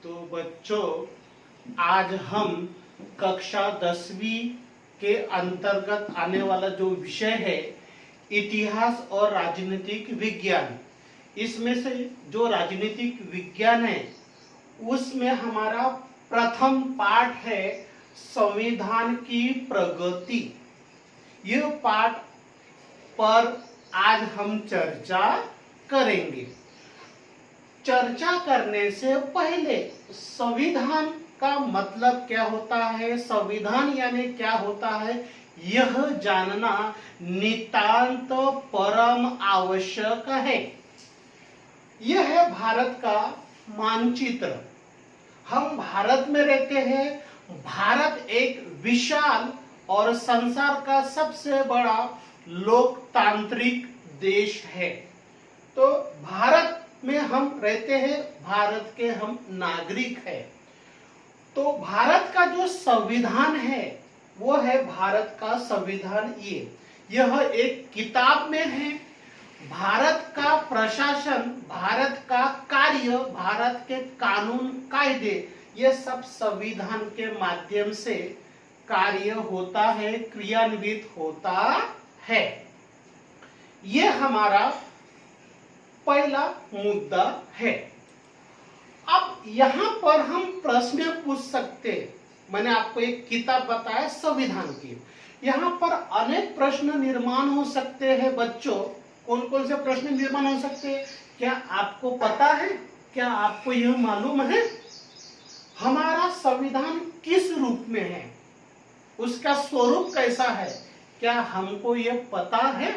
तो बच्चों, आज हम कक्षा 10वीं के अंतर्गत आने वाला जो विषय है इतिहास और राजनीतिक विज्ञान, इसमें से जो राजनीतिक विज्ञान है उसमें हमारा प्रथम पाठ है संविधान की प्रगति। यह पाठ पर आज हम चर्चा करेंगे। चर्चा करने से पहले संविधान का मतलब क्या होता है, संविधान यानी क्या होता है, यह जानना नितांत परम आवश्यक है। यह है भारत का मानचित्र। हम भारत में रहते हैं। भारत एक विशाल और संसार का सबसे बड़ा लोकतांत्रिक देश है। तो भारत में हम रहते हैं, भारत के हम नागरिक हैं। तो भारत का जो संविधान है वो है भारत का संविधान। यह एक किताब में है। भारत का प्रशासन, भारत का कार्य, भारत के कानून कायदे, ये सब संविधान के माध्यम से कार्य होता है, क्रियान्वित होता है। ये हमारा पहला मुद्दा है। अब यहाँ पर हम प्रश्न पूछ सकते हैं। मैंने आपको एक किताब बताया संविधान की। यहाँ पर अनेक प्रश्न निर्माण हो सकते हैं बच्चों। कौन कौन से प्रश्न निर्माण हो सकते हैं, क्या आपको पता है? क्या आपको यह मालूम है हमारा संविधान किस रूप में है, उसका स्वरूप कैसा है? क्या हमको यह पता है?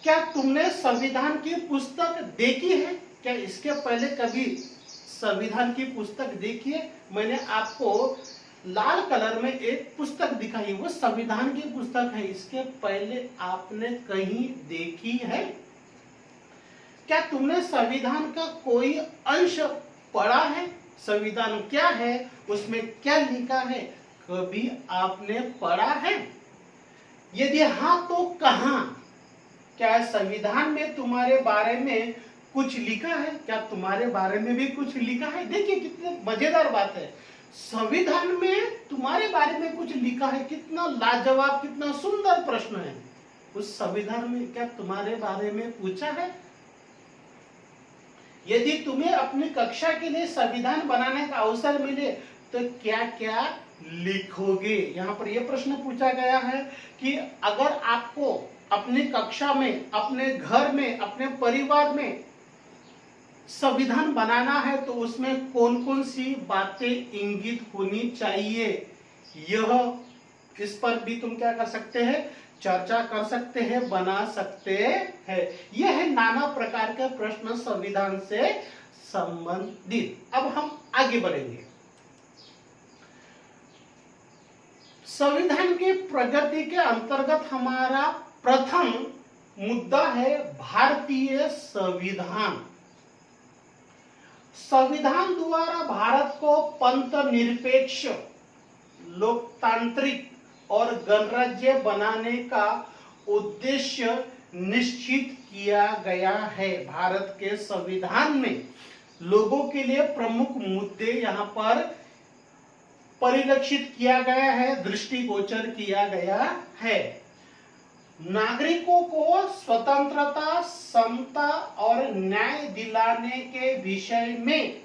क्या तुमने संविधान की पुस्तक देखी है? क्या इसके पहले कभी संविधान की पुस्तक देखी है? मैंने आपको लाल कलर में एक पुस्तक दिखाई, वो संविधान की पुस्तक है। इसके पहले आपने कहीं देखी है? क्या तुमने संविधान का कोई अंश पढ़ा है? संविधान क्या है, उसमें क्या लिखा है, कभी आपने पढ़ा है? यदि हाँ तो कहां? क्या संविधान में तुम्हारे बारे में कुछ लिखा है? क्या तुम्हारे बारे में भी कुछ लिखा है? देखिए कितनी मजेदार बात है। संविधान में तुम्हारे बारे में कुछ लिखा है। कितना लाजवाब, कितना सुंदर प्रश्न है। उस संविधान में क्या तुम्हारे बारे में पूछा है? यदि तुम्हें अपनी कक्षा के लिए संविधान बनाने का अवसर मिले तो क्या क्या लिखोगे? यहाँ पर यह प्रश्न पूछा गया है कि अगर आपको अपनी कक्षा में, अपने घर में, अपने परिवार में संविधान बनाना है तो उसमें कौन कौन सी बातें इंगित होनी चाहिए, यह इस पर भी तुम क्या कर सकते हैं, चर्चा कर सकते हैं, बना सकते हैं। यह है नाना प्रकार के प्रश्न संविधान से संबंधित। अब हम आगे बढ़ेंगे। संविधान की प्रगति के अंतर्गत हमारा प्रथम मुद्दा है भारतीय संविधान। संविधान द्वारा भारत को पंथ निरपेक्ष, लोकतांत्रिक और गणराज्य बनाने का उद्देश्य निश्चित किया गया है। भारत के संविधान में लोगों के लिए प्रमुख मुद्दे यहाँ पर परिलक्षित किया गया है, दृष्टिगोचर किया गया है। नागरिकों को स्वतंत्रता, समता और न्याय दिलाने के विषय में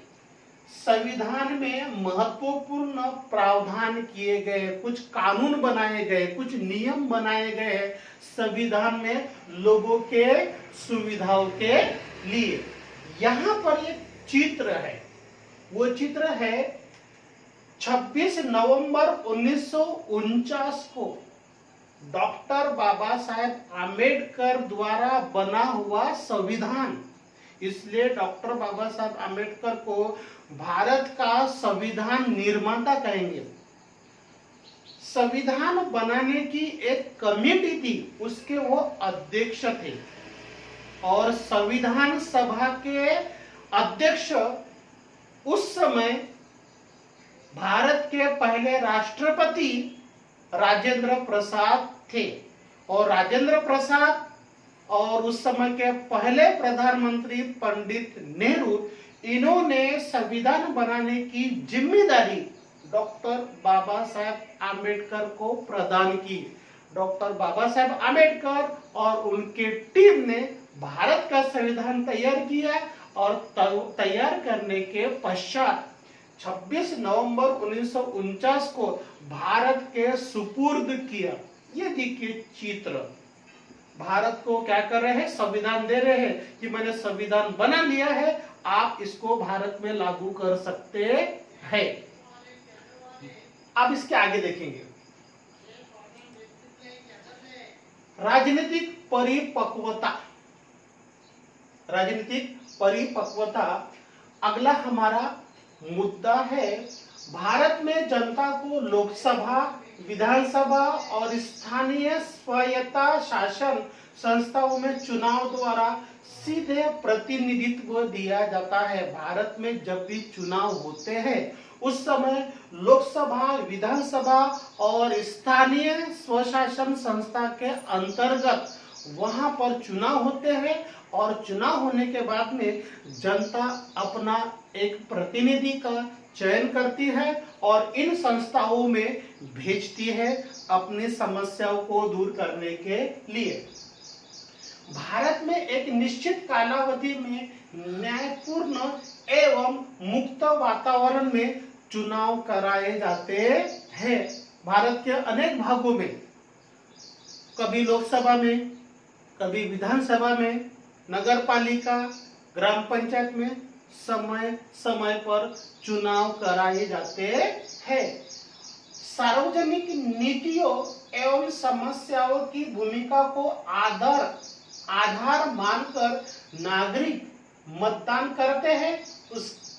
संविधान में महत्वपूर्ण प्रावधान किए गए, कुछ कानून बनाए गए, कुछ नियम बनाए गए संविधान में लोगों के सुविधाओं के लिए। यहाँ पर एक चित्र है, वो चित्र है 26 नवंबर 1949 को डॉक्टर बाबा साहेब आम्बेडकर द्वारा बना हुआ संविधान। इसलिए डॉक्टर बाबा साहेब आम्बेडकर को भारत का संविधान निर्माता कहेंगे। संविधान बनाने की एक कमेटी थी, उसके वो अध्यक्ष थे और संविधान सभा के अध्यक्ष उस समय भारत के पहले राष्ट्रपति राजेंद्र प्रसाद थे। और राजेंद्र प्रसाद और उस समय के पहले प्रधानमंत्री पंडित नेहरू, इन्होंने संविधान बनाने की जिम्मेदारी डॉक्टर बाबा साहेब आम्बेडकर को प्रदान की। डॉक्टर बाबा साहेब आम्बेडकर और उनके टीम ने भारत का संविधान तैयार किया और तैयार करने के पश्चात 26 नवंबर 1949 को भारत के सुपुर्द किया। ये देखिए चित्र, भारत को क्या कर रहे हैं, संविधान दे रहे हैं कि मैंने संविधान बना लिया है, आप इसको भारत में लागू कर सकते हैं। अब इसके आगे देखेंगे, राजनीतिक परिपक्वता। राजनीतिक परिपक्वता अगला हमारा मुद्दा है। भारत में जनता को लोकसभा, विधानसभा और स्थानीय स्वायत्ता शासन संस्थाओं में चुनाव द्वारा सीधे प्रतिनिधित्व दिया जाता है। भारत में जब भी चुनाव होते हैं उस समय लोकसभा, विधानसभा और स्थानीय स्वशासन संस्था के अंतर्गत वहां पर चुनाव होते हैं और चुनाव होने के बाद में जनता अपना एक प्रतिनिधि का चयन करती है और इन संस्थाओं में भेजती है अपनी समस्याओं को दूर करने के लिए। भारत में एक निश्चित कालावधि में न्यायपूर्ण एवं मुक्त वातावरण में चुनाव कराए जाते हैं। भारत के अनेक भागों में, कभी लोकसभा में, कभी विधानसभा में, नगर पालिका, ग्राम पंचायत में समय समय पर चुनाव कराए जाते हैं। सार्वजनिक नीतियों एवं समस्याओं की भूमिका को आधार मानकर नागरिक मतदान करते हैं।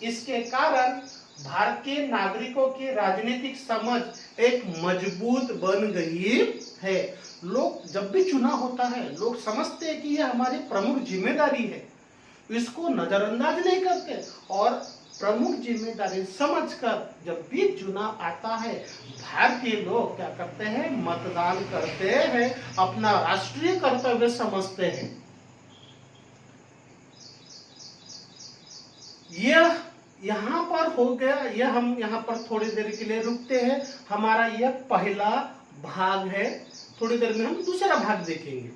इसके कारण भारत के नागरिकों की राजनीतिक समझ एक मजबूत बन गई है। लोग जब भी चुनाव होता है, लोग समझते हैं कि यह हमारी प्रमुख जिम्मेदारी है, इसको नजरअंदाज नहीं करते और प्रमुख जिम्मेदारी समझकर जब भी चुनाव आता है भारतीय लोग क्या करते हैं, मतदान करते हैं, अपना राष्ट्रीय कर्तव्य समझते हैं। यह यहाँ पर हो गया, यह हम यहाँ पर थोड़ी देर के लिए रुकते हैं। हमारा यह पहला भाग है, थोड़ी देर में हम दूसरा भाग देखेंगे।